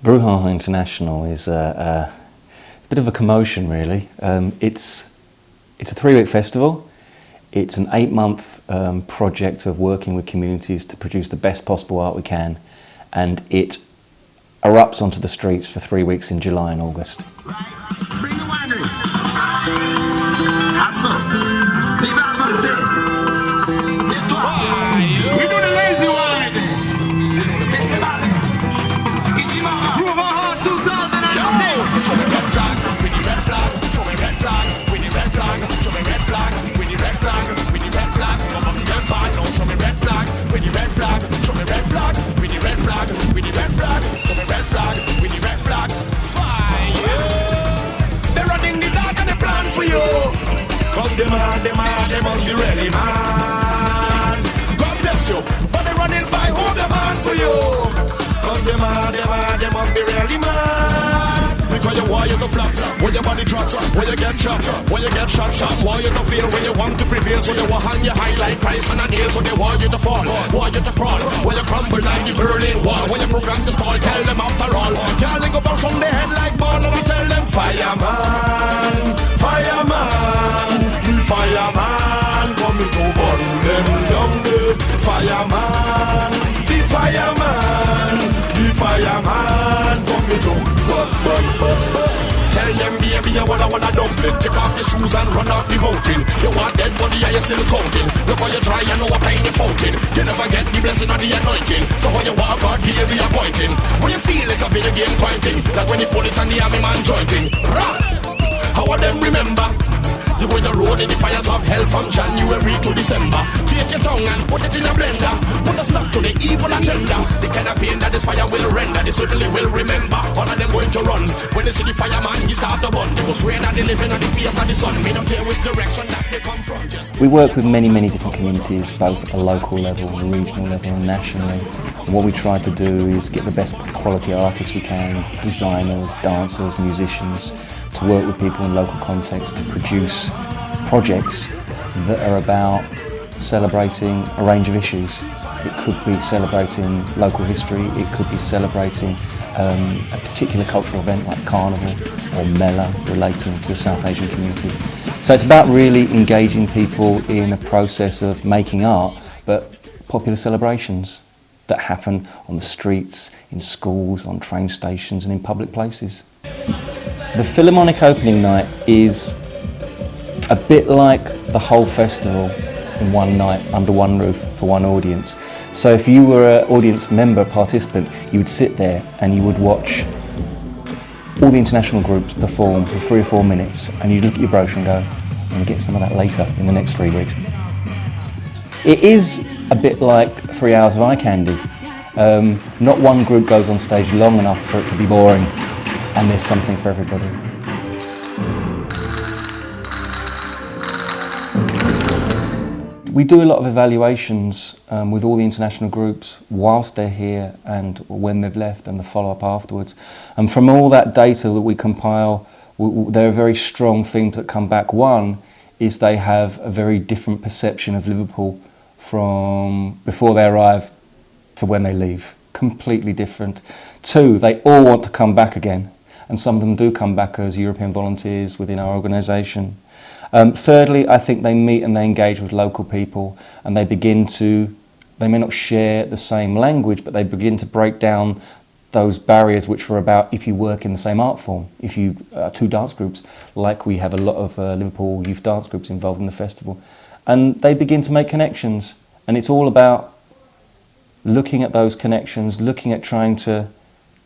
Brouhaha International is a bit of a commotion, really. It's a 3-week festival. It's an 8-month project of working with communities to produce the best possible art we can, and it erupts onto the streets for 3 weeks in July and August. Bring the winery. We do the lazy wine. Brouhaha 2006. Show me red flag, with the red flag. Show me red flag, with the red flag. Show me red flag, with the red flag. With the red flag, come on, get back. No, show me red flag, with the red flag. Show me red flag, with the red flag. With the red flag, show me red flag, with the red flag. Fire! They're running the dark and they plan for you. Cause they must be really mad. God bless you, but they're running by who the man for you. Cause they must be really mad. Because you want you to flap, when your body drop, when you get shot, when you get shot, want you to feel when you want to prevail. So they will hang you high like Christ on a nail. So they want you to fall, want you to crawl, when you crumble like the Berlin Wall. When you program to stall, tell them after all. Can't go bounce from their head like ball. And I tell them, fireman, fireman, fireman, coming to burn them down there. Fireman, the fireman, the fireman, coming to burn. Tell them, baby, you wanna dumpling. Take off your shoes and run off the mountain. You want dead body, are you still counting? Look how you try, you know what tiny fountain. You never get the blessing or the anointing. So how you walk God give you appointing. What you feel is a video game pointing. Like when the police and the army man jointing. Rah! How are them remember? You go the road in the fires of hell from January to December. Take your tongue and put it in a blender. Put a stop to the evil agenda. The kind of pain that this fire will render, they certainly will remember. All of them going to run. When they see the fireman, he start to burn. They go swear that they living on the face of the sun. We don't care which direction that they come from. We work with many different communities, both at a local level, a regional level and nationally. And what we try to do is get the best quality artists we can, designers, dancers, musicians, to work with people in local context to produce projects that are about celebrating a range of issues. It could be celebrating local history, it could be celebrating a particular cultural event like Carnival or Mela relating to the South Asian community. So it's about really engaging people in a process of making art, but popular celebrations that happen on the streets, in schools, on train stations and in public places. The Philharmonic opening night is a bit like the whole festival in one night, under one roof, for one audience. So if you were an audience member, participant, you would sit there and you would watch all the international groups perform for 3 or 4 minutes, and you'd look at your brochure and go, I'm going to get some of that later in the next 3 weeks. It is a bit like 3 hours of eye candy. Not one group goes on stage long enough for it to be boring, and there's something for everybody. We do a lot of evaluations with all the international groups whilst they're here and when they've left, and the follow-up afterwards. And from all that data that we compile, there are very strong themes that come back. One is they have a very different perception of Liverpool from before they arrive to when they leave. Completely different. 2, they all want to come back again. And some of them do come back as European volunteers within our organisation. Thirdly, I think they meet and they engage with local people, and they may not share the same language, but they begin to break down those barriers which are about if you work in the same art form. If you are 2 dance groups, like we have a lot of Liverpool youth dance groups involved in the festival, and they begin to make connections. And it's all about looking at those connections, looking at trying to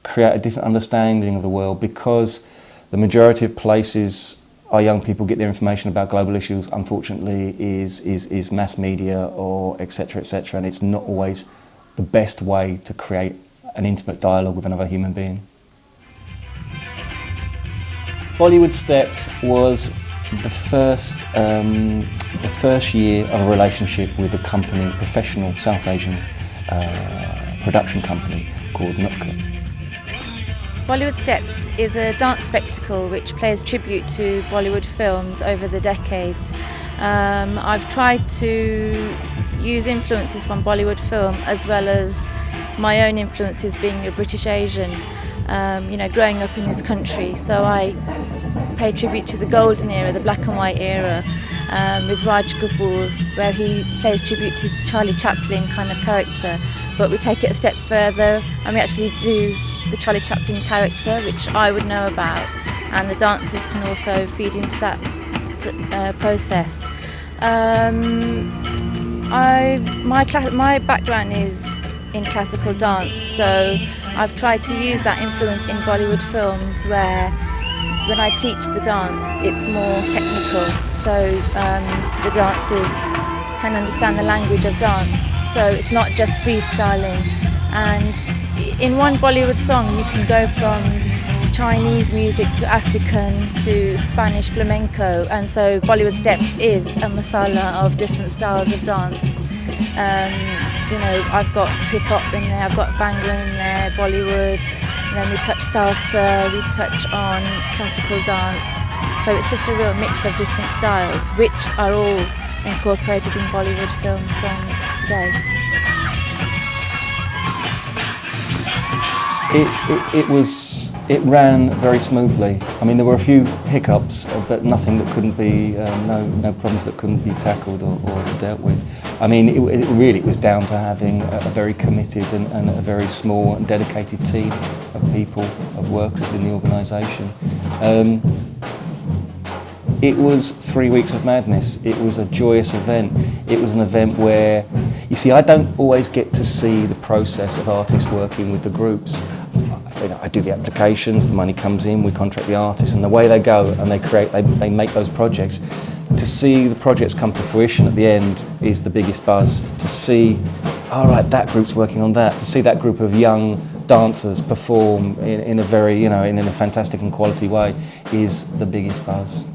create a different understanding of the world, because the majority of places our young people get their information about global issues, unfortunately, is mass media or etc., and it's not always the best way to create an intimate dialogue with another human being. Bollywood Steps was the first year of a relationship with a company, professional South Asian production company called Nutka. Bollywood Steps is a dance spectacle which pays tribute to Bollywood films over the decades. I've tried to use influences from Bollywood film as well as my own influences being a British Asian growing up in this country. So I pay tribute to the golden era, the black and white era, with Raj Kapoor, where he plays tribute to Charlie Chaplin kind of character. But we take it a step further and we actually do the Charlie Chaplin character, which I would know about, and the dancers can also feed into that process. My background is in classical dance, so I've tried to use that influence in Bollywood films, where when I teach the dance it's more technical, so the dancers can understand the language of dance, so it's not just freestyling. And in one Bollywood song you can go from Chinese music to African to Spanish flamenco, and so Bollywood Steps is a masala of different styles of dance. I've got hip hop in there, I've got Bhangra in there, Bollywood, and then we touch salsa, we touch on classical dance. So it's just a real mix of different styles, which are all incorporated in Bollywood film songs today. It ran very smoothly. I mean, there were a few hiccups, but nothing that couldn't be, no problems that couldn't be tackled or dealt with. I mean, it really was down to having a very committed and a very small and dedicated team of people, of workers in the organisation. It was 3 weeks of madness. It was a joyous event. It was an event where, you see, I don't always get to see the process of artists working with the groups. I do the applications, the money comes in, we contract the artists, and the way they go and they make those projects. To see the projects come to fruition at the end is the biggest buzz. To see, all right, that group's working on that. To see that group of young dancers perform in a very, in a fantastic and quality way is the biggest buzz.